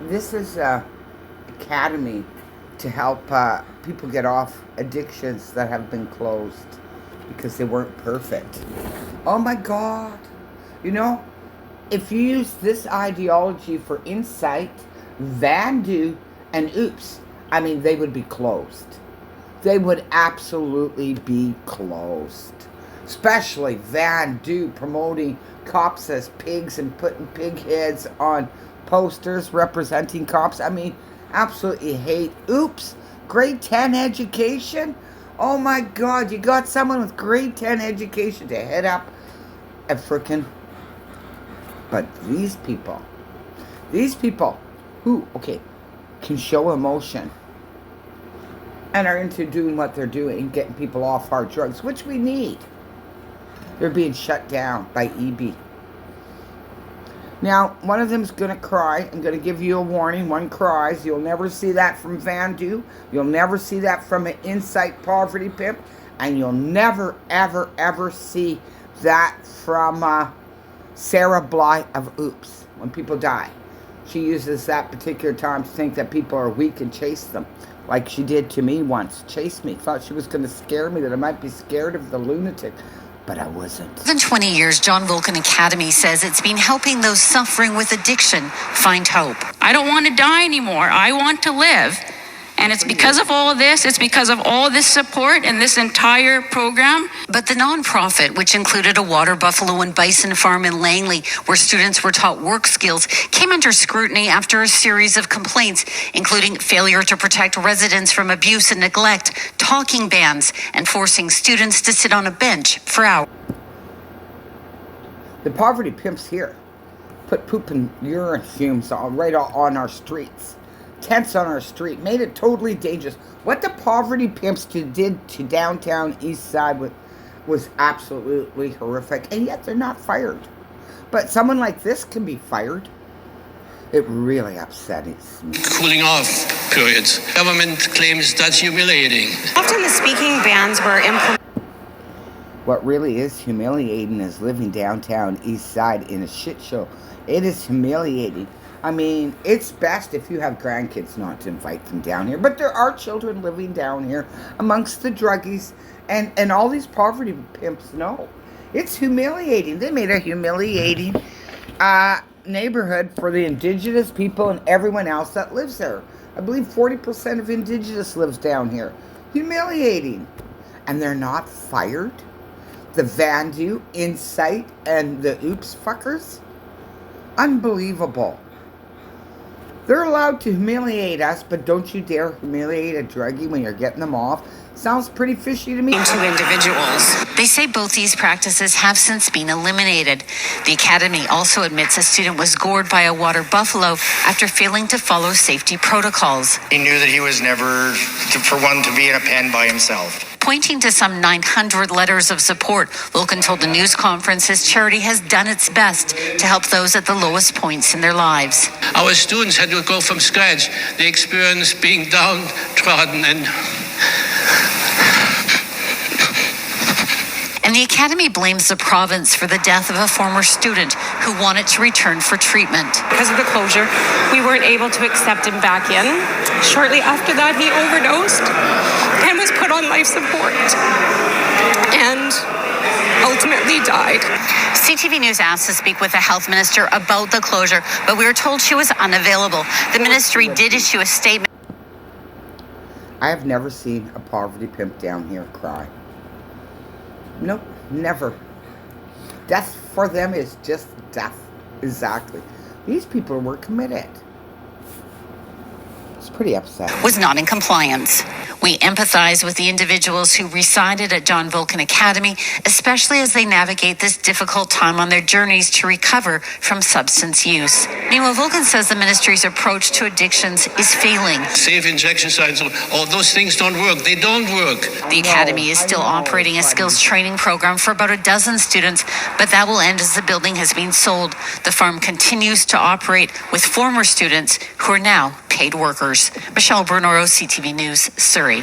this is a academy to help people get off addictions that have been closed because they weren't perfect. Oh my God. You know, if you use this ideology for INSITE, Vandu, and OOPS, I mean, they would be closed. They would absolutely be closed. Especially Vandu promoting cops as pigs and putting pig heads on posters representing cops. I mean, absolutely hate. OOPS, grade 10 education. Oh my God, you got someone with grade 10 education to head up a frickin'. But these people who, okay, can show emotion and are into doing what they're doing, getting people off hard drugs, which we need. They're being shut down by EB. Now, one of them is going to cry. I'm going to give you a warning. One cries. You'll never see that from Vandu. You'll never see that from an INSITE poverty pimp. And you'll never, ever, ever see that from Sarah Bly of OOPS. When people die, she uses that particular time to think that people are weak and chase them. Like she did to me once. Chased me. Thought she was going to scare me, that I might be scared of the lunatic. But I wasn't. More than 20 years, John Vulcan Academy says it's been helping those suffering with addiction find hope. I don't want to die anymore. I want to live. And it's because of all of this. It's because of all this support and this entire program. But the nonprofit, which included a water buffalo and bison farm in Langley, where students were taught work skills, came under scrutiny after a series of complaints, including failure to protect residents from abuse and neglect, talking bans, and forcing students to sit on a bench for hours. The poverty pimps here put poop and urine fumes right on our streets. Tents on our street, made it totally dangerous. What the poverty pimps did to downtown East Side was absolutely horrific, and yet they're not fired. But someone like this can be fired. It really upsets me. Cooling off periods. Government claims that's humiliating. Often the speaking bans were implemented. What really is humiliating is living downtown East Side in a shit show. It is humiliating. I mean, it's best if you have grandkids not to invite them down here. But there are children living down here amongst the druggies. And all these poverty pimps know. It's humiliating. They made a humiliating neighborhood for the indigenous people and everyone else that lives there. I believe 40% of indigenous lives down here. Humiliating. And they're not fired? The Vandu, INSITE, and the OOPS fuckers? Unbelievable. They're allowed to humiliate us, but don't you dare humiliate a druggie when you're getting them off. Sounds pretty fishy to me. To individuals. They say both these practices have since been eliminated. The academy also admits a student was gored by a water buffalo after failing to follow safety protocols. He knew that he was never, for one, to be in a pen by himself. Pointing to some 900 letters of support, Vulcan told the news conference his charity has done its best to help those at the lowest points in their lives. Our students had to go from scratch. They experienced being downtrodden And the academy blames the province for the death of a former student who wanted to return for treatment. Because of the closure, we weren't able to accept him back in. Shortly after that, he overdosed and was put on life support and ultimately died. CTV News asked to speak with the health minister about the closure, but we were told she was unavailable. The ministry did issue a statement. I have never seen a poverty pimp down here cry. Nope, never. Death for them is just death. Exactly. These people were committed. It's pretty upsetting. Was not in compliance. We empathize with the individuals who resided at John Vulcan Academy, especially as they navigate this difficult time on their journeys to recover from substance use. Meanwhile, Vulcan says the ministry's approach to addictions is failing. safe injection sites, all those things don't work. They don't work. The academy is still operating a skills training program for about a dozen students, but that will end as the building has been sold. The farm continues to operate with former students who are now paid workers. Michelle Bernoro, CTV News, Surrey.